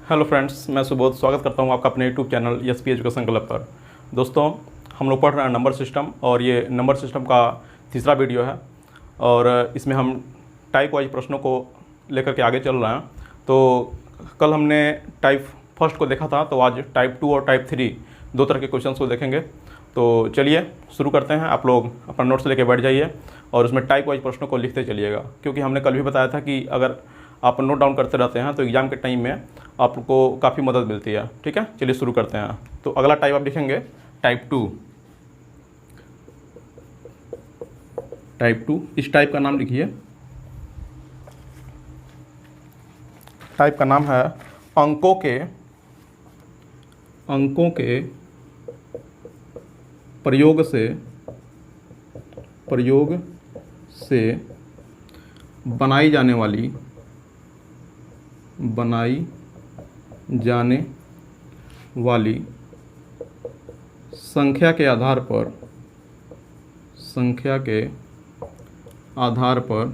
Hello friends, मैं सुबोध स्वागत करता हूं आपका अपने YouTube channel SP education club पर। दोस्तों, हम लोग पढ़ रहे हैं नंबर सिस्टम और ये नंबर सिस्टम का तीसरा वीडियो है और इसमें हम टाइप वाइज प्रश्नों को लेकर के आगे चल रहे हैं। तो कल हमने टाइप फर्स्ट को देखा था, तो आज टाइप 2 और टाइप 3 दो तरह के क्वेश्चन को देखेंगे। तो चलिए शुरू करते हैं। आप लोग अपना नोट्स लेके बैठ जाइए और उसमें टाइप वाइज प्रश्नों को लिखते चलिएगा, क्योंकि हमने कल भी बताया था कि अगर आप नोट डाउन करते रहते हैं तो एग्ज़ाम के टाइम में आपको काफ़ी मदद मिलती है। ठीक है, चलिए शुरू करते हैं। तो अगला टाइप आप लिखेंगे टाइप 2। टाइप 2, इस टाइप का नाम लिखिए। टाइप का नाम है अंकों के प्रयोग से बनाई जाने वाली संख्या के आधार पर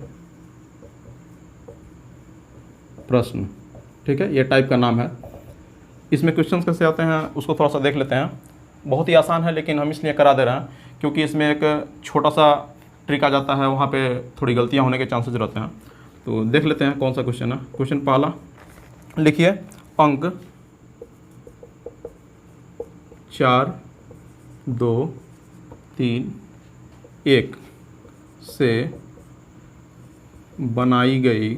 प्रश्न। ठीक है, ये टाइप का नाम है। इसमें क्वेश्चंस कैसे आते हैं उसको थोड़ा सा देख लेते हैं। बहुत ही आसान है, लेकिन हम इसलिए करा दे रहे हैं क्योंकि इसमें एक छोटा सा ट्रिक आ जाता है, वहाँ पे थोड़ी गलतियाँ होने के चांसेस रहते हैं। तो देख लेते हैं कौन सा क्वेश्चन है। क्वेश्चन पहला लिखिए, अंक 4, 2, 3, 1 से बनाई गई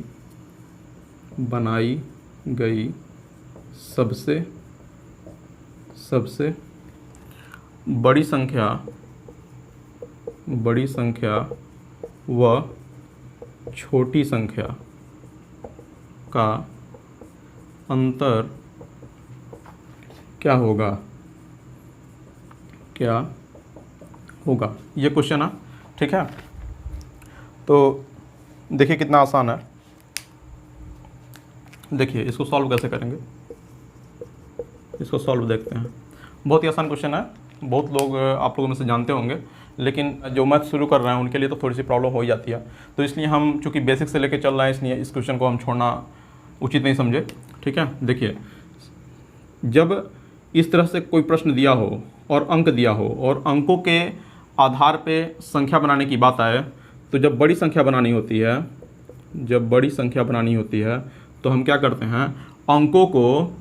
सबसे बड़ी संख्या व छोटी संख्या का अंतर क्या होगा? ये क्वेश्चन है। ठीक है, तो देखिए कितना आसान है। देखिए इसको सॉल्व कैसे करेंगे, इसको सॉल्व देखते हैं। बहुत ही आसान क्वेश्चन है, बहुत लोग आप लोगों में से जानते होंगे, लेकिन जो मैथ शुरू कर रहे हैं उनके लिए तो थोड़ी सी प्रॉब्लम हो ही जाती है। तो इसलिए हम चूँकि बेसिक से लेके चल रहे हैं, इसलिए इस क्वेश्चन को हम छोड़ना उचित नहीं समझे। ठीक है, देखिए जब इस तरह से कोई प्रश्न दिया हो और अंक दिया हो और अंकों के आधार पे संख्या बनाने की बात आए, तो जब बड़ी संख्या बनानी होती है तो हम क्या करते हैं, अंकों को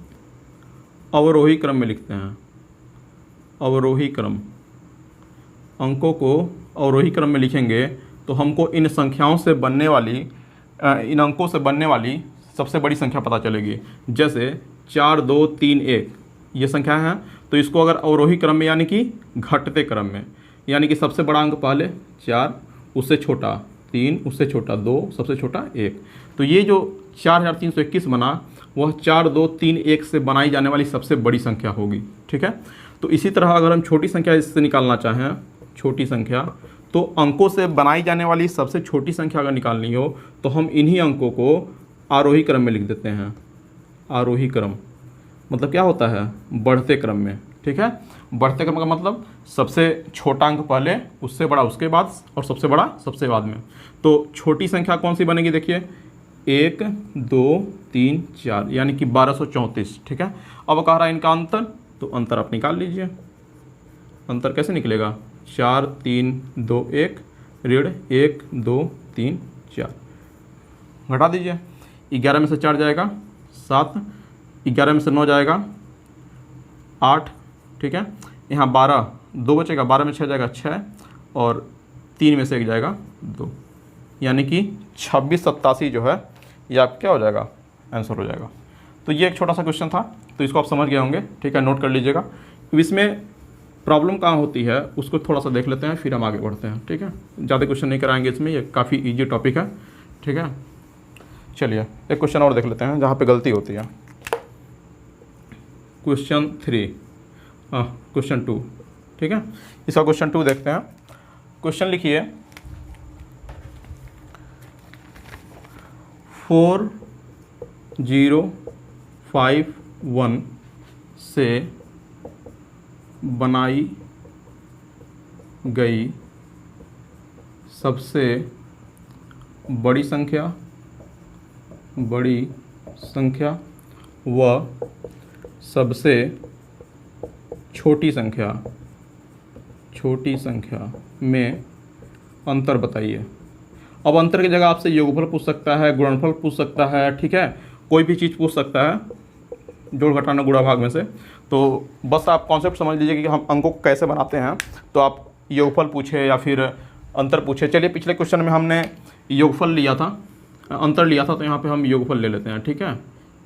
अवरोही क्रम में लिखते हैं। अंकों को अवरोही क्रम में लिखेंगे तो हमको इन अंकों से बनने वाली सबसे बड़ी संख्या पता चलेगी। जैसे 4, 2, 3, 1 ये संख्या है, तो इसको अगर अवरोही क्रम में यानी कि घटते क्रम में, यानी कि सबसे बड़ा अंक पहले 4, उससे छोटा 3, उससे छोटा 2, सबसे छोटा 1, तो ये जो 4321 बना वह 4, 2, 3, 1 से बनाई जाने वाली सबसे बड़ी संख्या होगी। ठीक है, तो इसी तरह अगर हम छोटी संख्या इससे निकालना चाहें, छोटी संख्या, तो अंकों से बनाई जाने वाली सबसे छोटी संख्या अगर निकालनी हो तो हम इन्हीं अंकों को आरोही क्रम में लिख देते हैं। आरोही क्रम मतलब क्या होता है, बढ़ते क्रम में। ठीक है, बढ़ते क्रम का मतलब सबसे छोटा अंक पहले, उससे बड़ा उसके बाद और सबसे बड़ा सबसे बाद में। तो छोटी संख्या कौन सी बनेगी, देखिए 1, 2, 3, 4 यानी कि 1234। ठीक है, अब कह रहा है इनका अंतर, तो अंतर आप निकाल लीजिए। अंतर कैसे निकलेगा, 4, 3, 2, 1 ऋण 1, 2, 3, 4 घटा दीजिए। 11 में से 4 जाएगा 7, 11 में से 9 जाएगा 8। ठीक है, यहाँ 12, 2 बचेगा, 12 में 6 जाएगा 6 और 3 में से 1 जाएगा 2, यानी कि 2687 जो है ये आप क्या हो जाएगा, आंसर हो जाएगा। तो ये एक छोटा सा क्वेश्चन था, तो इसको आप समझ गए होंगे। ठीक है, नोट कर लीजिएगा। इसमें प्रॉब्लम कहाँ होती है उसको थोड़ा सा देख लेते हैं, फिर हम आगे बढ़ते हैं। ठीक है, ज़्यादा क्वेश्चन नहीं कराएंगे इसमें, ये काफ़ी ईजी टॉपिक है। ठीक है, चलिए एक क्वेश्चन और देख लेते हैं जहाँ पे गलती होती है। क्वेश्चन 2। ठीक है, इसका क्वेश्चन 2 देखते हैं। क्वेश्चन लिखिए, 4051 से बनाई गई सबसे बड़ी संख्या व सबसे छोटी संख्या में अंतर बताइए। अब अंतर की जगह आपसे योगफल पूछ सकता है, गुणनफल पूछ सकता है, ठीक है, कोई भी चीज़ पूछ सकता है जोड़ घटाना गुणा भाग में से। तो बस आप कॉन्सेप्ट समझ लीजिए कि हम अंकों को कैसे बनाते हैं। तो आप योगफल पूछे या फिर अंतर पूछे। चलिए पिछले क्वेश्चन में हमने योगफल लिया था, अंतर लिया था, तो यहाँ पे हम योगफल ले लेते हैं, ठीक है।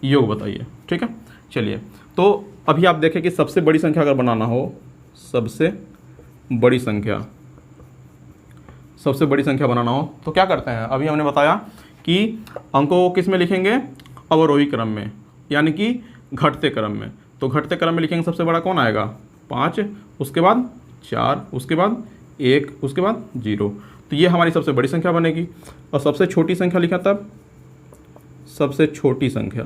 योग बताइए, ठीक है। चलिए तो अभी आप देखें कि सबसे बड़ी संख्या अगर बनाना हो, सबसे बड़ी संख्या बनाना हो तो क्या करते हैं। अभी हमने बताया कि अंकों को किस में लिखेंगे, अवरोही क्रम में, यानी कि घटते क्रम में। तो घटते क्रम में लिखेंगे सबसे बड़ा कौन आएगा, 5, उसके बाद 4, उसके बाद 1, उसके बाद 0। तो ये हमारी सबसे बड़ी संख्या बनेगी। और सबसे छोटी संख्या लिखा तब, सबसे छोटी संख्या।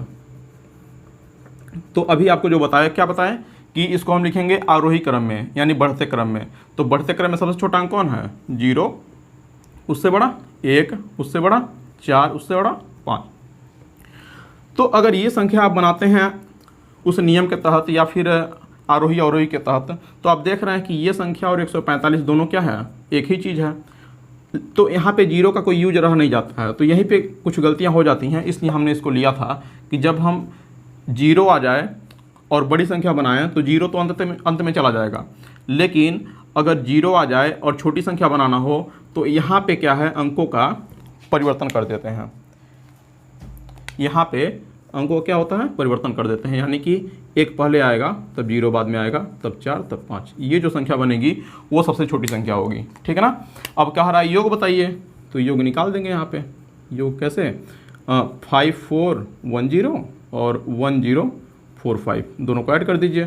तो अभी आपको जो बताया, क्या बताया कि इसको हम लिखेंगे आरोही क्रम में, यानी बढ़ते क्रम में। तो बढ़ते क्रम में सबसे छोटा अंक कौन है, 0, उससे बड़ा 1, उससे बड़ा 4, उससे बड़ा 5। तो अगर ये संख्या आप बनाते हैं उस नियम के तहत या फिर आरोही अवरोही के तहत, तो आप देख रहे हैं कि ये संख्या और 145 दोनों क्या है, एक ही चीज़ है। तो यहाँ पे 0 का कोई यूज रह नहीं जाता है। तो यहीं पे कुछ गलतियाँ हो जाती हैं, इसलिए हमने इसको लिया था कि जब हम 0 आ जाए और बड़ी संख्या बनाएं तो 0 तो अंत में चला जाएगा, लेकिन अगर 0 आ जाए और छोटी संख्या बनाना हो तो यहाँ पे क्या है, अंकों का परिवर्तन कर देते हैं। यहाँ पे अंकों का क्या होता है, परिवर्तन कर देते हैं, यानी कि 1 पहले आएगा, तब 0 बाद में आएगा, तब 4, तब 5। ये जो संख्या बनेगी वो सबसे छोटी संख्या होगी, ठीक है ना। अब कह रहा है योग बताइए, तो योग निकाल देंगे यहाँ पे। योग कैसे, 5410 और 1045 दोनों को ऐड कर दीजिए।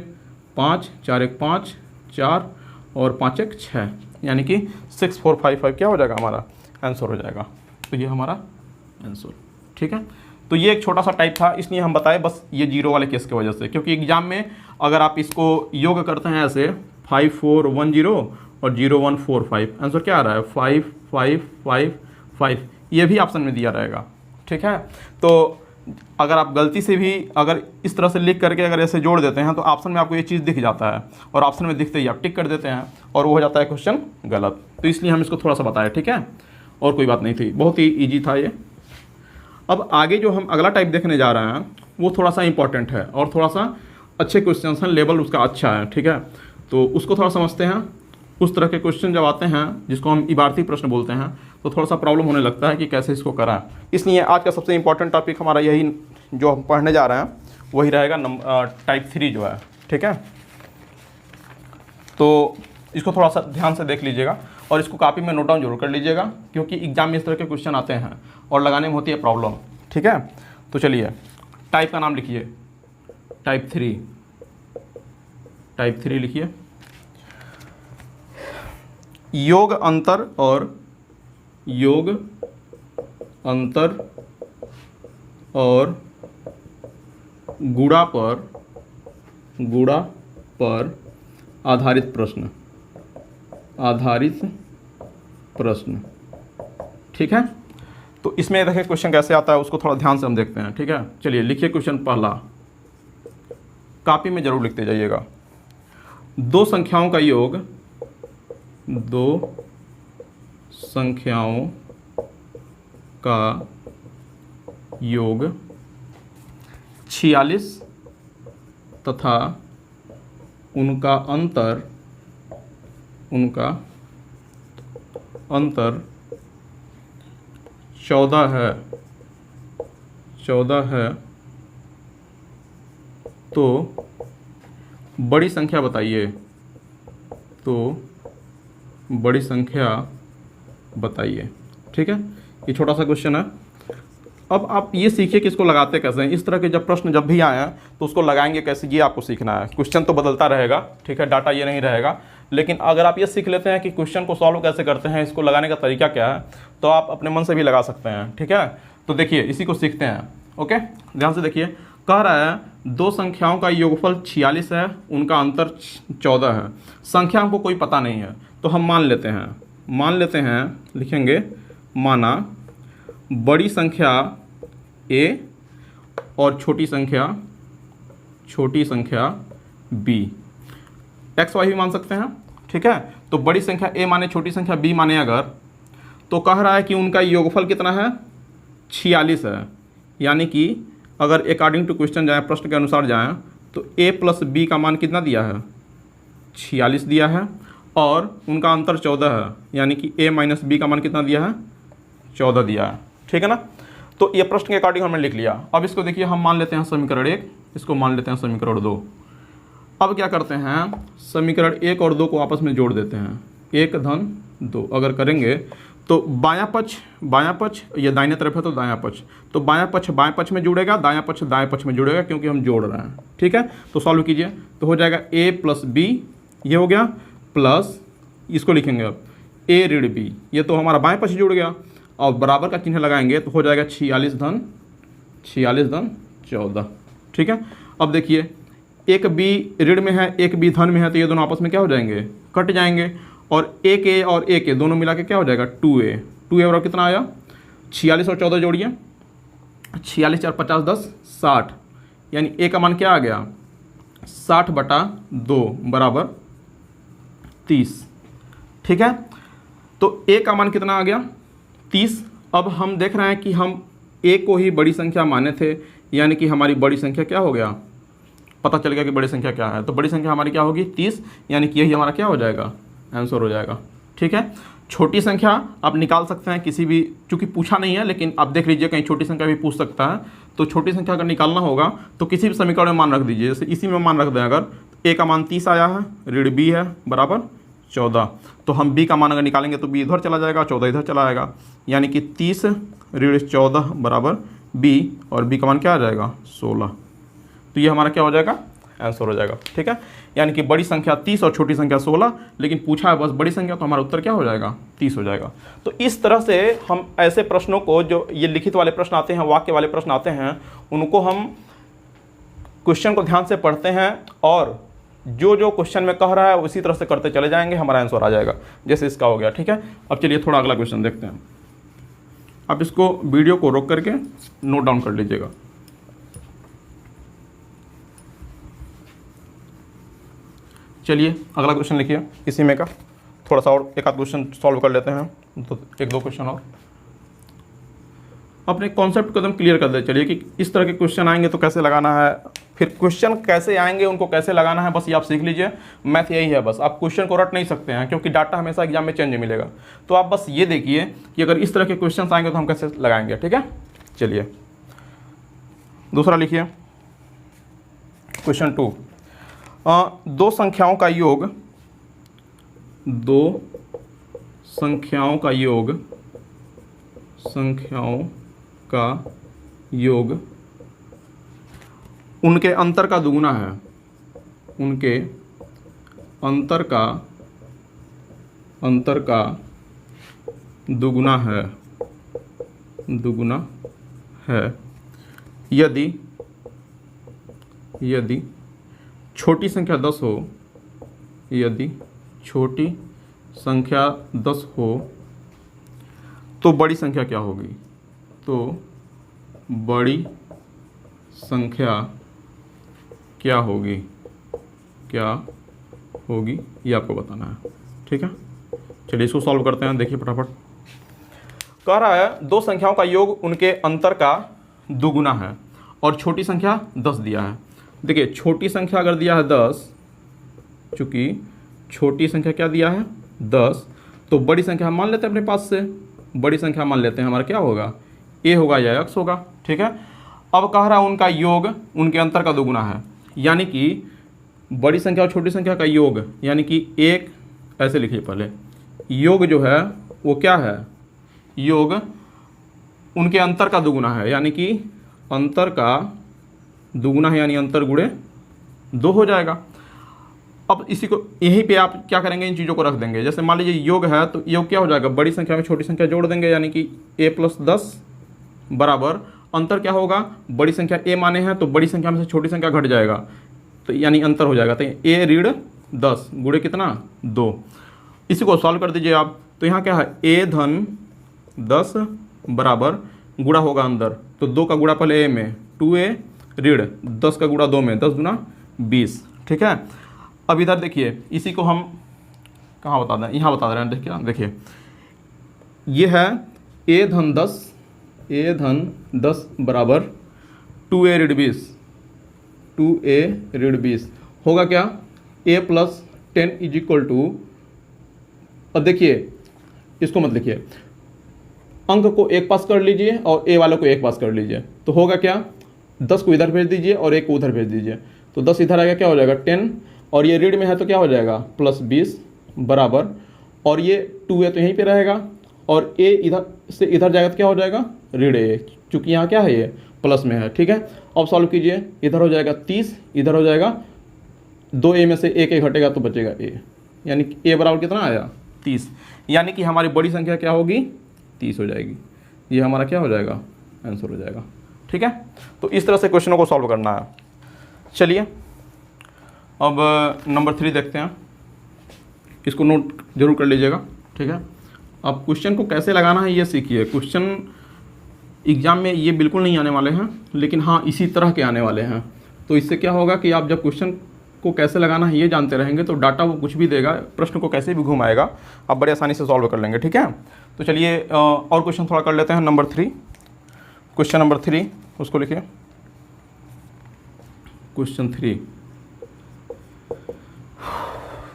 5, 4 1 5, 4 और 5 1 6, यानी कि 6455 क्या हो जाएगा, हमारा आंसर हो जाएगा। तो ये हमारा आंसर, ठीक है। तो ये एक छोटा सा टाइप था, इसलिए हम बताए बस ये 0 वाले केस की वजह से, क्योंकि एग्जाम में अगर आप इसको योग करते हैं ऐसे 5410 और 0145, आंसर क्या आ रहा है, 5555, ये भी ऑप्शन में दिया रहेगा, ठीक है। तो अगर आप गलती से भी अगर इस तरह से लिख करके अगर ऐसे जोड़ देते हैं तो ऑप्शन में आपको ये चीज़ दिख जाता है, और ऑप्शन में दिखते ही आप टिक कर देते हैं और वो हो जाता है क्वेश्चन गलत। तो इसलिए हम इसको थोड़ा सा बताएं, ठीक है, और कोई बात नहीं थी, बहुत ही ईजी था ये। अब आगे जो हम अगला टाइप देखने जा रहे हैं वो थोड़ा सा इंपॉर्टेंट है और थोड़ा सा अच्छे क्वेश्चन हैं, लेवल उसका अच्छा है, ठीक है। तो उसको थोड़ा समझते हैं। उस तरह के क्वेश्चन जब आते हैं जिसको हम इबारती प्रश्न बोलते हैं, तो थोड़ा सा प्रॉब्लम होने लगता है कि कैसे इसको कराएं। इसलिए आज का सबसे इंपॉर्टेंट टॉपिक हमारा यही जो हम पढ़ने जा रहे हैं वही रहेगा, टाइप 3 जो है, ठीक है। तो इसको थोड़ा सा ध्यान से देख लीजिएगा और इसको कॉपी में नोट डाउन जरूर कर लीजिएगा, क्योंकि एग्जाम में इस तरह के क्वेश्चन आते हैं और लगाने में होती है प्रॉब्लम, ठीक है। तो चलिए टाइप का नाम लिखिए, टाइप 3 लिखिए। योग अंतर और गुणा पर आधारित प्रश्न, ठीक है। तो इसमें देखिए क्वेश्चन कैसे आता है उसको थोड़ा ध्यान से हम देखते हैं, ठीक है। चलिए लिखिए क्वेश्चन पहला, कॉपी में जरूर लिखते जाइएगा। दो संख्याओं का योग 46 तथा उनका अंतर 14 है, तो बड़ी संख्या बताइए, ठीक है। ये छोटा सा क्वेश्चन है। अब आप ये सीखिए कि इसको लगाते कैसे हैं। इस तरह के जब प्रश्न जब भी आए तो उसको लगाएंगे कैसे, ये आपको सीखना है। क्वेश्चन तो बदलता रहेगा, ठीक है, डाटा ये नहीं रहेगा, लेकिन अगर आप ये सीख लेते हैं कि क्वेश्चन को सॉल्व कैसे करते हैं, इसको लगाने का तरीका क्या है, तो आप अपने मन से भी लगा सकते हैं, ठीक है। तो देखिए इसी को सीखते हैं, ओके, ध्यान से देखिए। कह रहा है दो संख्याओं का योगफल 46 है, उनका अंतर 14 है। संख्या हमको कोई पता नहीं है, तो हम मान लेते हैं, लिखेंगे माना बड़ी संख्या a और छोटी संख्या छोटी संख्या b। एक्स वाई भी मान सकते हैं, ठीक है। तो बड़ी संख्या a माने छोटी संख्या b माने अगर, तो कह रहा है कि उनका योगफल कितना है, 46 है। यानी कि अगर अकॉर्डिंग टू क्वेश्चन जाए, प्रश्न के अनुसार जाएं, तो a प्लस b का मान कितना दिया है, 46 दिया है, और उनका अंतर 14 है। यानी कि a माइनस b का मान कितना दिया है, 14 दिया है, ठीक है ना। तो ये प्रश्न के अकॉर्डिंग हमने लिख लिया। अब इसको देखिए, हम मान लेते हैं समीकरण 1, इसको मान लेते हैं समीकरण 2। अब क्या करते हैं, समीकरण 1 और 2 को आपस में जोड़ देते हैं, 1 धन 2 अगर करेंगे तो बायां पक्ष ये दाहिने तरफ है तो दायां पक्ष, तो बायां पक्ष बाएं पक्ष में जुड़ेगा, दायां पक्ष दाएं पक्ष में जुड़ेगा, क्योंकि हम जोड़ रहे हैं, ठीक है। तो सॉल्व कीजिए, तो हो जाएगा a प्लस बी, ये हो गया, प्लस इसको लिखेंगे अब a ऋण b, ये तो हमारा बाएं पक्ष जुड़ गया, और बराबर का चिन्ह लगाएंगे तो हो जाएगा 46 धन 14, ठीक है। अब देखिए, एक b ऋण में है, एक b धन में है, तो ये दोनों आपस में क्या हो जाएंगे, कट जाएंगे, और एक a और एक a दोनों मिला के क्या हो जाएगा, 2a बराबर कितना आया, 46 और 14 जोड़िए, 46 और 50 10 60, यानी a का मान क्या आ गया, 60/2 बराबर 30, ठीक है। तो a का मान कितना आ गया, 30। अब हम देख रहे हैं कि हम a को ही बड़ी संख्या माने थे, यानी कि हमारी बड़ी संख्या क्या हो गया, पता चल गया कि बड़ी संख्या क्या है। तो बड़ी संख्या हमारी क्या होगी, 30, यानी कि यही हमारा क्या हो जाएगा, आंसर हो जाएगा, ठीक है। छोटी संख्या आप निकाल सकते हैं किसी भी, चूंकि पूछा नहीं है, लेकिन आप देख लीजिए कहीं छोटी संख्या भी पूछ सकता है। तो छोटी संख्या अगर निकालना होगा तो किसी भी समीकरण में मान रख दीजिए, जैसे इसी में मान रख दें, अगर a का मान 30 आया है, ऋण b है बराबर 14, तो हम b का मान अगर निकालेंगे तो b इधर चला जाएगा, 14 इधर चला आएगा, यानी कि 30 ऋण 14 बराबर b, और b का मान क्या आ जाएगा, 16। तो ये हमारा क्या हो जाएगा, आंसर हो जाएगा, ठीक है। यानी कि बड़ी संख्या 30 और छोटी संख्या 16, लेकिन पूछा है बस बड़ी संख्या, तो हमारा उत्तर क्या हो जाएगा, 30 हो जाएगा। तो इस तरह से हम ऐसे प्रश्नों को, जो ये लिखित वाले प्रश्न आते हैं, वाक्य वाले प्रश्न आते हैं, उनको हम क्वेश्चन को ध्यान से पढ़ते हैं, और जो जो क्वेश्चन में कह रहा है उसी तरह से करते चले जाएंगे, हमारा आंसर आ जाएगा। जैसे इसका हो गया, ठीक है। अब चलिए थोड़ा अगला क्वेश्चन देखते हैं। आप इसको वीडियो को रोक करके नोट डाउन कर लीजिएगा। चलिए अगला क्वेश्चन लिखिए, इसी में का थोड़ा सा और एक आध क्वेश्चन सॉल्व कर लेते हैं, तो एक दो क्वेश्चन और अपने कॉन्सेप्ट को एकदम क्लियर कर दे। चलिए कि इस तरह के क्वेश्चन आएंगे तो कैसे लगाना है, फिर क्वेश्चन कैसे आएंगे उनको कैसे लगाना है, बस ये आप सीख लीजिए। मैथ यही है, बस आप क्वेश्चन को रट नहीं सकते हैं, क्योंकि डाटा हमेशा एग्जाम में चेंज मिलेगा। तो आप बस ये देखिए कि अगर इस तरह के क्वेश्चन आएंगे तो हम कैसे लगाएंगे, ठीक है। चलिए दूसरा लिखिए, क्वेश्चन 2, दो संख्याओं का योग, दो संख्याओं का योग, संख्याओं का योग उनके अंतर का दुगुना है, उनके अंतर का दुगुना है, यदि छोटी संख्या 10 हो, यदि छोटी संख्या 10 हो तो बड़ी संख्या क्या होगी, तो बड़ी संख्या क्या होगी ये आपको बताना है, ठीक है। चलिए इसको सॉल्व करते हैं, देखिए फटाफट। कह रहा है दो संख्याओं का योग उनके अंतर का दुगुना है, और छोटी संख्या 10 दिया है। देखिए छोटी संख्या अगर दिया है 10, चूँकि छोटी संख्या क्या दिया है 10, तो बड़ी संख्या हम मान लेते हैं अपने पास से, बड़ी संख्या मान लेते हैं, हमारा क्या होगा, a होगा या x होगा, ठीक है। अब कह रहा है उनका योग उनके अंतर का दुगुना है, यानी कि बड़ी संख्या और छोटी संख्या का योग, यानी कि एक, ऐसे लिखिए पहले, योग जो है वो क्या है, योग उनके अंतर का दुगुना है, यानी कि अंतर का दुगुना है, यानी अंतर गुणे 2 हो जाएगा। अब इसी को यहीं पे आप क्या करेंगे, इन चीज़ों को रख देंगे। जैसे मान लीजिए योग है, तो योग क्या हो जाएगा, बड़ी संख्या में छोटी संख्या जोड़ देंगे, यानी कि a + 10 बराबर अंतर क्या होगा, बड़ी संख्या a माने हैं तो बड़ी संख्या में से छोटी संख्या घट जाएगा, तो यानी अंतर हो जाएगा, तो a ऋण 10 गुणे कितना 2। इसी को सॉल्व कर दीजिए आप, तो यहाँ क्या है, a धन 10 बराबर गुणा होगा अंदर, तो 2 का गुणा पहले a में 2a ऋण 10 का गुणा 2 में 10 गुना 20, ठीक है। अब इधर देखिए, इसी को हम कहाँ बता दें, यहाँ बता दे रहे हैं। देखिए ये है a धन 10 बराबर 2a ऋण 20, 2a ऋण 20 होगा क्या, a plus 10 is equal to, अब देखिए इसको मत लिखिए, अंक को एक पास कर लीजिए और a वाले को एक पास कर लीजिए, तो होगा क्या, 10 को इधर भेज दीजिए और 1 को उधर भेज दीजिए, तो 10 इधर आएगा, क्या हो जाएगा 10, और ये ऋण में है तो क्या हो जाएगा प्लस 20 बराबर, और ये 2a तो यहीं पे रहेगा, और a इधर से इधर जाएगा तो क्या हो जाएगा ऋण a, चूँकि यहाँ क्या है ये प्लस में है, ठीक है। अब सॉल्व कीजिए, इधर हो जाएगा 30, इधर हो जाएगा 2a में से 1 घटेगा तो बचेगा a, यानी कि a बराबर कितना आया 30, यानी कि हमारी बड़ी संख्या क्या होगी 30 हो जाएगी। ये हमारा क्या हो जाएगा आंसर हो जाएगा, ठीक है। तो इस तरह से क्वेश्चनों को सॉल्व करना है। चलिए अब नंबर 3 देखते हैं, इसको नोट जरूर कर लीजिएगा, ठीक है। अब क्वेश्चन को कैसे लगाना है ये सीखिए। क्वेश्चन एग्जाम में ये बिल्कुल नहीं आने वाले हैं, लेकिन हाँ इसी तरह के आने वाले हैं। तो इससे क्या होगा कि आप जब क्वेश्चन को कैसे लगाना है ये जानते रहेंगे तो डाटा वो कुछ भी देगा, प्रश्न को कैसे भी घुमाएगा, आप बड़े आसानी से सॉल्व कर लेंगे, ठीक है। तो चलिए और क्वेश्चन थोड़ा कर लेते हैं। नंबर 3, क्वेश्चन नंबर 3 उसको लिखिए, क्वेश्चन 3,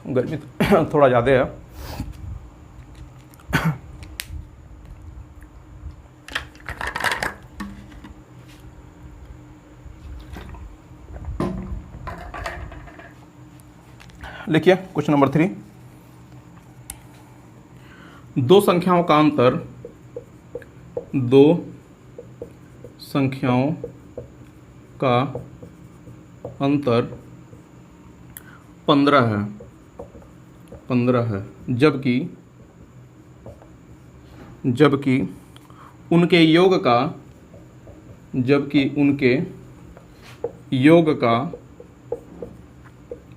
गर्मी थोड़ा ज़्यादा है। लिखिए क्वेश्चन नंबर 3, दो संख्याओं का अंतर 15 है, जबकि उनके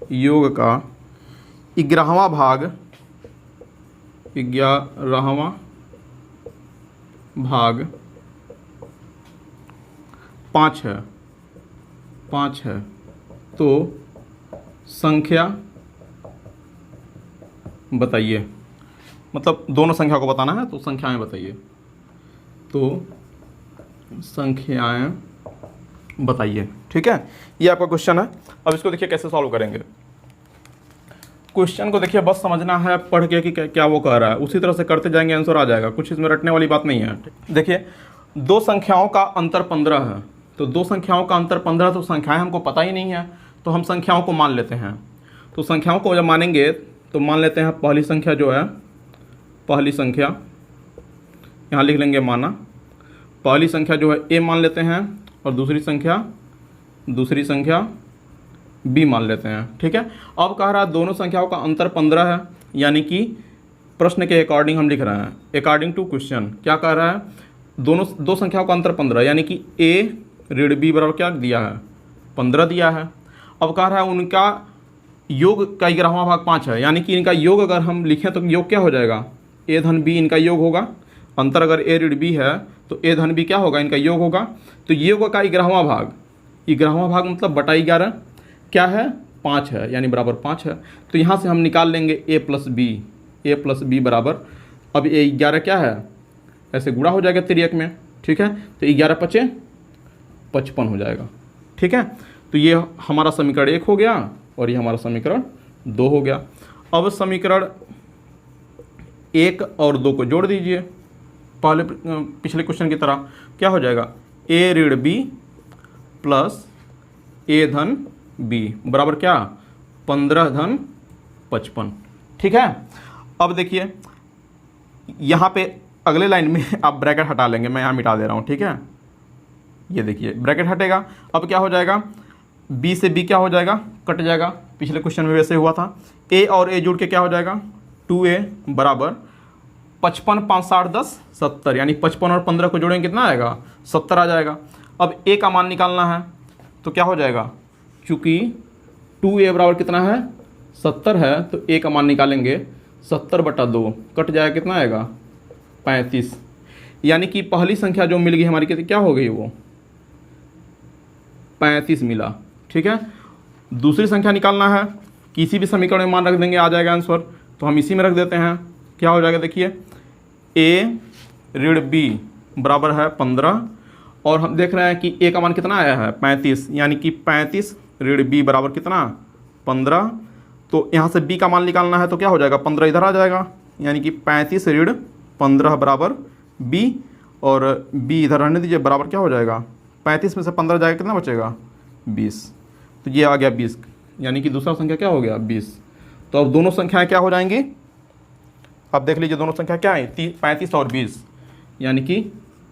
योग का 11वां भाग 5 है, तो संख्या बताइए। मतलब दोनों संख्या को बताना है तो संख्याएं बताइए, तो संख्याएं बताइए, ठीक है। ये आपका क्वेश्चन है। अब इसको देखिए कैसे सॉल्व करेंगे। क्वेश्चन को देखिए बस समझना है पढ़ के कि क्या वो कह रहा है, उसी तरह से करते जाएंगे आंसर आ जाएगा, कुछ इसमें रटने वाली बात नहीं है। देखिए दो संख्याओं का अंतर 15 है, तो दो संख्याओं का अंतर 15, तो संख्याएं हमको पता ही नहीं है, तो हम संख्याओं को मान लेते हैं। तो संख्याओं को जब मानेंगे तो मान लेते हैं पहली संख्या जो है, पहली संख्या यहाँ लिख लेंगे माना, पहली संख्या जो है a मान लेते हैं और दूसरी संख्या b मान लेते हैं, ठीक है। अब कह रहा है दोनों संख्याओं का अंतर 15 है, यानी कि प्रश्न के अकॉर्डिंग हम लिख रहे हैं, अकॉर्डिंग टू क्वेश्चन क्या कह रहा है, दो संख्याओं का अंतर 15, यानी कि a ऋण b बराबर क्या दिया है 15 दिया है। अब कह रहा है उनका योग का 11वां भाग 5 है, यानी कि इनका योग अगर हम लिखें तो योग क्या हो जाएगा a धन b इनका योग होगा, अंतर अगर a ऋण b है तो a धन b क्या होगा इनका योग होगा। तो योग का 11वां भाग मतलब बटा 11 क्या है 5 है, यानी बराबर 5 है। तो यहाँ से हम निकाल लेंगे a प्लस b बराबर, अब ये 11 क्या है ऐसे गुणा हो जाएगा तिर्यक में, ठीक है। तो 11 × 5 = 55 हो जाएगा, ठीक है। तो ये हमारा समीकरण 1 हो गया और ये हमारा समीकरण 2 हो गया। अब समीकरण 1 और 2 को जोड़ दीजिए, पिछले क्वेश्चन की तरह क्या हो जाएगा a ऋण b प्लस a धन b बराबर क्या 15 धन 55, ठीक है। अब देखिए यहाँ पे अगले लाइन में आप ब्रैकेट हटा लेंगे, मैं यहाँ मिटा दे रहा हूँ, ठीक है। ये देखिए ब्रैकेट हटेगा, अब क्या हो जाएगा b से b क्या हो जाएगा कट जाएगा, पिछले क्वेश्चन में वैसे हुआ था। a और a जुड़ के क्या हो जाएगा 2a बराबर 55 5 60 10 70, यानी 55 और 15 को जोड़ेंगे कितना आएगा 70 आ जाएगा। अब a का मान निकालना है तो क्या हो जाएगा, चूँकि 2a बराबर कितना है 70 है, तो a का मान निकालेंगे 70/2 कट जाएगा कितना आएगा 35, यानी कि पहली संख्या जो मिल गई हमारी क्या हो गई वो 35 मिला। ठीक है, दूसरी संख्या निकालना है, किसी भी समीकरण में मान रख देंगे, आ जाएगा आंसर। तो हम इसी में रख देते हैं, क्या हो जाएगा देखिए, a ऋण b बराबर है 15, और हम देख रहे हैं कि a का मान कितना आया है 35, यानी कि 35 ऋण b बराबर कितना 15। तो यहाँ से b का मान निकालना है, तो क्या हो जाएगा 15 इधर आ जाएगा, यानी कि 35 ऋण 15 बराबर b, और b इधर रहने दीजिए, बराबर क्या हो जाएगा 35 में से 15 जाएगा, कितना बचेगा 20। तो ये आ गया 20, यानी कि दूसरा संख्या क्या हो गया 20। तो अब दोनों संख्याएं क्या हो जाएंगी, अब देख लीजिए दोनों संख्या क्या है 35 और 20, यानी कि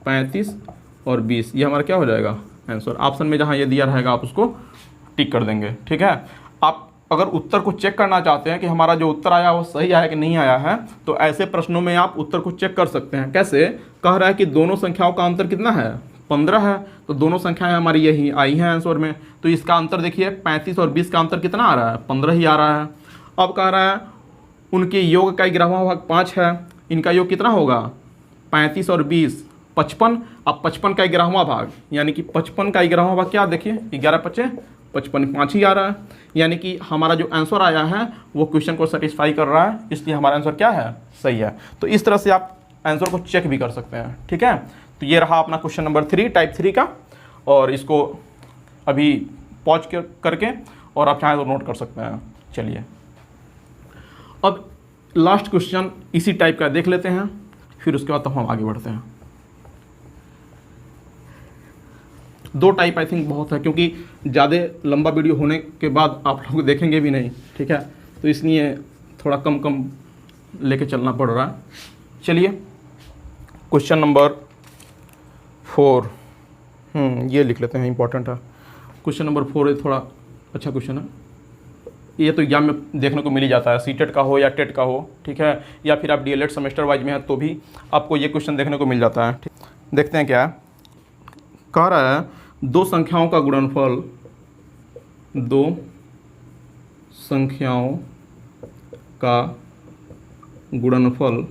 35 और 20, ये हमारा क्या हो जाएगा आंसर। ऑप्शन में जहाँ ये दिया रहेगा आप उसको टिक कर देंगे। ठीक है, आप अगर उत्तर को चेक करना चाहते हैं कि हमारा जो उत्तर आया वो सही आया कि नहीं आया है, तो ऐसे प्रश्नों में आप उत्तर को चेक कर सकते हैं। कैसे, कह रहा है कि दोनों संख्याओं का अंतर कितना है 15 है, तो दोनों संख्याएं हमारी यही आई हैं आंसर में, तो इसका अंतर देखिए 35 और 20 का अंतर कितना आ रहा है 15 ही आ रहा है। अब कह रहा है उनके योग का 11वां भाग 5 है, इनका योग कितना होगा 35 और 20 55। अब 55 का 11वां भाग, यानी कि 55 का 11वां भाग क्या, देखिए 11 5 55, 5 ही आ रहा है, यानी कि हमारा जो आंसर आया है वो क्वेश्चन को सेटिस्फाई कर रहा है, इसलिए हमारा आंसर क्या है सही है। तो इस तरह से आप आंसर को चेक भी कर सकते हैं। ठीक है, तो ये रहा अपना क्वेश्चन नंबर 3 टाइप 3 का, और इसको अभी पॉज करके और आप चाहें तो नोट कर सकते हैं। चलिए अब लास्ट क्वेश्चन इसी टाइप का देख लेते हैं, फिर उसके बाद तो हम आगे बढ़ते हैं। 2 टाइप आई थिंक बहुत है, क्योंकि ज़्यादा लंबा वीडियो होने के बाद आप लोग देखेंगे भी नहीं। ठीक है, तो इसलिए थोड़ा कम कम लेके चलना पड़ रहा है। चलिए क्वेश्चन नंबर 4, ये लिख लेते हैं, इंपॉर्टेंट है। क्वेश्चन नंबर 4 ये थोड़ा अच्छा क्वेश्चन है, ये तो एग्जाम में देखने को मिल ही जाता है, सीटेट का हो या टेट का हो। ठीक है, या फिर आप डीएलएड सेमेस्टर वाइज में है तो भी आपको ये क्वेश्चन देखने को मिल जाता है। देखते हैं क्या कह रहा है, 2 संख्याओं का गुणनफल, 2 संख्याओं का गुणनफल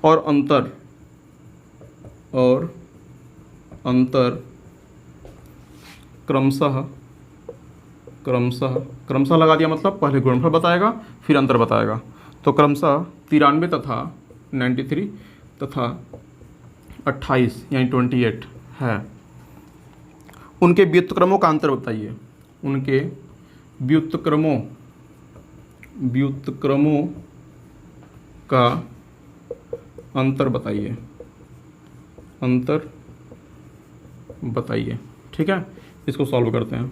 और अंतर क्रमशः लगा दिया, मतलब पहले गुणनफल बताएगा फिर अंतर बताएगा। तो क्रमशः 93 तथा 93 तथा 28 यानी 28 है। उनके व्युत्क्रमों का अंतर बताइए, उनके व्युत्क्रमों का अंतर बताइए। ठीक है, इसको सॉल्व करते हैं।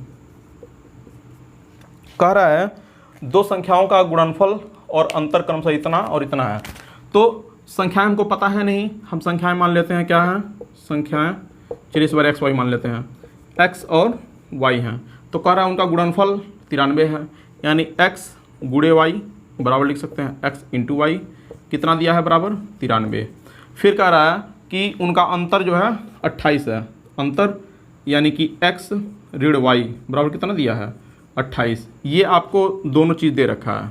कह रहा है 2 संख्याओं का गुणनफल और अंतर क्रमशः इतना और इतना है। तो संख्याएं हमको पता है नहीं, हम संख्याएं मान लेते हैं, क्या है संख्याएं, चलिए इस बार एक्स वाई मान लेते हैं, एक्स और वाई हैं। तो कह रहा है उनका गुणनफल 93 है, यानी एक्स गुणे वाई बराबर लिख सकते हैं एक्स इंटू वाई, कितना दिया है बराबर 93। फिर कह रहा है कि उनका अंतर जो है 28 है, अंतर यानी कि एक्स ऋण वाई बराबर कितना दिया है 28। ये आपको दोनों चीज़ दे रखा है,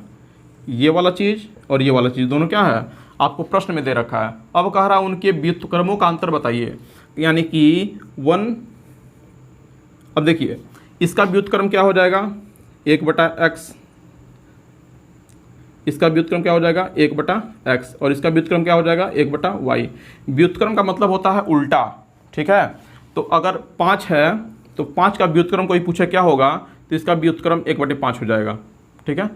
ये वाला चीज़ और ये वाला चीज़ दोनों क्या है आपको प्रश्न में दे रखा है। अब कह रहा है उनके व्युत्क्रमों का अंतर बताइए, यानी कि 1। अब देखिए इसका व्युत्क्रम क्या हो जाएगा 1/x, इसका व्युत्क्रम क्या हो जाएगा 1/x, और इसका व्युत्क्रम क्या हो जाएगा 1/y। व्युत्क्रम का मतलब होता है उल्टा। ठीक है, तो अगर 5 है तो 5 का व्युत्क्रम कोई पूछे क्या होगा, तो इसका व्युत्क्रम 1/5 हो जाएगा। ठीक है,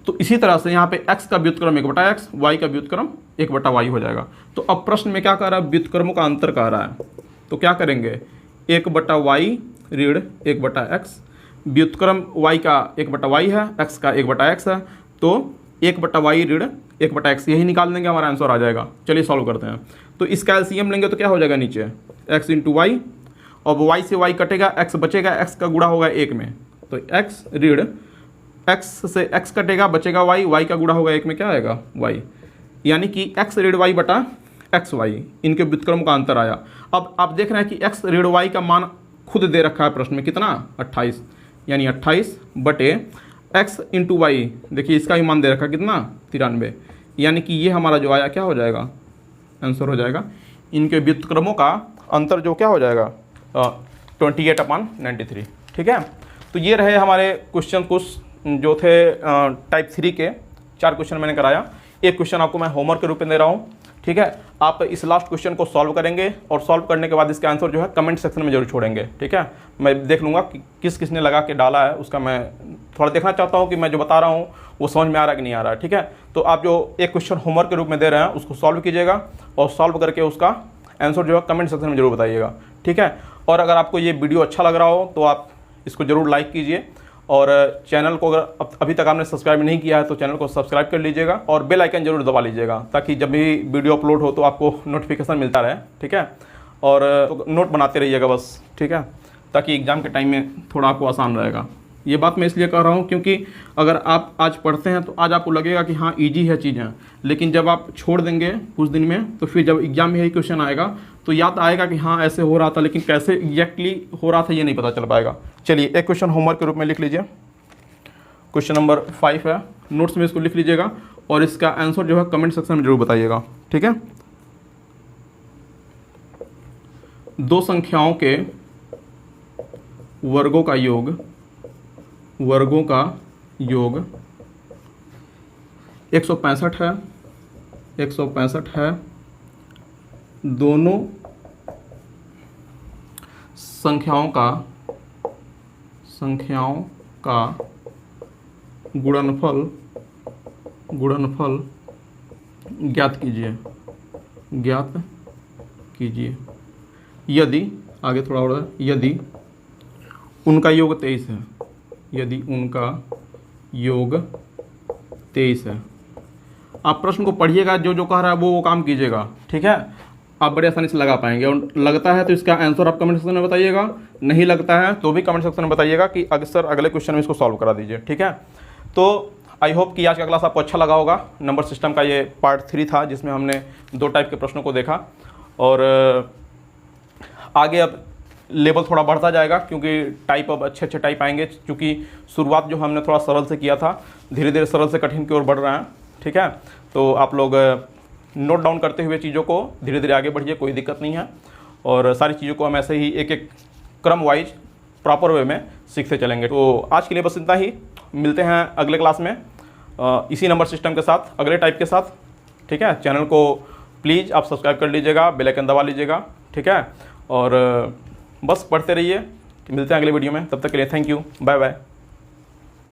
तो इसी तरह से यहाँ पे x का व्युत्क्रम 1/x, y का व्युत्क्रम 1/y हो जाएगा। तो अब प्रश्न में क्या कह रहा है, व्युत्क्रमों का अंतर कह रहा है, तो क्या करेंगे 1/y ऋण 1/x, व्युत्क्रम y का 1/y है, x का 1/x है, तो 1/y ऋण 1/x यही निकाल देंगे, हमारा आंसर आ जाएगा। चलिए सॉल्व करते हैं। तो इसका एलसीएम लेंगे तो क्या हो जाएगा नीचे x इंटू वाई, अब y से y कटेगा, x बचेगा, x का गुणा होगा 1 में, तो x ऋण x से x कटेगा, बचेगा y, y का गुणा होगा 1 में, क्या आएगा y, यानी कि x ऋण y बटा एक्स वाई, इनके व्युत्क्रम का अंतर आया। अब आप देख रहे हैं कि x ऋण y का मान खुद दे रखा है प्रश्न में, कितना 28, यानी 28 बटे x इंटू वाई, देखिए इसका भी मान दे रखा है कितना 93, यानी कि ये हमारा जो आया क्या हो जाएगा आंसर हो जाएगा। इनके व्युत्क्रमों का अंतर जो क्या हो जाएगा 28/93। ठीक है, तो ये रहे हमारे क्वेश्चन कुछ जो थे टाइप 3 के। 4 क्वेश्चन मैंने कराया, एक क्वेश्चन आपको मैं होमवर्क के रूप में दे रहा हूँ। ठीक है, आप इस लास्ट क्वेश्चन को सॉल्व करेंगे और सॉल्व करने के बाद इसका आंसर जो है कमेंट सेक्शन में जरूर छोड़ेंगे। ठीक है, मैं देख लूँगा कि किस किसने लगा के डाला है, उसका मैं थोड़ा देखना चाहता हूँ कि मैं जो बता रहा हूँ वो समझ में आ रहा है कि नहीं आ रहा है। ठीक है, तो आप जो एक क्वेश्चन होमवर्क के रूप में दे रहे हैं उसको सॉल्व कीजिएगा और सॉल्व करके उसका आंसर जो है कमेंट सेक्शन में जरूर बताइएगा। ठीक है, और अगर आपको ये वीडियो अच्छा लग रहा हो तो आप इसको ज़रूर लाइक कीजिए और चैनल को अगर अभी तक आपने सब्सक्राइब नहीं किया है तो चैनल को सब्सक्राइब कर लीजिएगा और बेल आइकन जरूर दबा लीजिएगा ताकि जब भी वीडियो अपलोड हो तो आपको नोटिफिकेशन मिलता रहे। ठीक है, और तो नोट बनाते रहिएगा बस। ठीक है, ताकि एग्ज़ाम के टाइम में थोड़ा आपको आसान रहेगा। ये बात मैं इसलिए कह रहा हूँ क्योंकि अगर आप आज पढ़ते हैं तो आज आपको लगेगा कि हाँ ईजी है चीज़ें, लेकिन जब आप छोड़ देंगे कुछ दिन में तो फिर जब एग्ज़ाम में यही क्वेश्चन आएगा तो याद आएगा कि हाँ ऐसे हो रहा था, लेकिन कैसे एग्जैक्टली हो रहा था ये नहीं पता चल पाएगा। चलिए एक क्वेश्चन होमवर्क के रूप में लिख लीजिए। क्वेश्चन नंबर 5 है, नोट्स में इसको लिख लीजिएगा और इसका आंसर जो है कमेंट सेक्शन में जरूर बताइएगा। ठीक है, दो संख्याओं के वर्गों का योग 165 है। 165 है। दोनों संख्याओं का गुणनफल ज्ञात कीजिए यदि, आगे थोड़ा और है, यदि उनका योग 23 है। यदि उनका योग 23 है। आप प्रश्न को पढ़िएगा, जो जो कह रहा है वो काम कीजिएगा। ठीक है, आप बड़े आसानी से लगा पाएंगे और लगता है तो इसका आंसर आप कमेंट सेक्शन में बताइएगा, नहीं लगता है तो भी कमेंट सेक्शन में बताइएगा कि अक्सर अगले क्वेश्चन में इसको सॉल्व करा दीजिए। ठीक है, तो आई होप कि आज का क्लास आपको अच्छा लगा होगा। नंबर सिस्टम का ये पार्ट 3 था जिसमें हमने 2 टाइप के प्रश्नों को देखा और आगे अब लेवल थोड़ा बढ़ता जाएगा क्योंकि टाइप अब अच्छे अच्छे टाइप आएंगे, क्योंकि शुरुआत जो हमने थोड़ा सरल से किया था, धीरे धीरे सरल से कठिन की ओर बढ़ रहे हैं। ठीक है, तो आप लोग नोट डाउन करते हुए चीज़ों को धीरे धीरे आगे बढ़िए, कोई दिक्कत नहीं है और सारी चीज़ों को हम ऐसे ही एक एक क्रम वाइज प्रॉपर वे में सीखते चलेंगे। तो आज के लिए बस इतना ही, मिलते हैं अगले क्लास में इसी नंबर सिस्टम के साथ, अगले टाइप के साथ। ठीक है, चैनल को प्लीज़ आप सब्सक्राइब कर लीजिएगा, बेल आइकन दबा लीजिएगा। ठीक है, और बस पढ़ते रहिए। मिलते हैं अगले वीडियो में, तब तक के लिए थैंक यू, बाय बाय।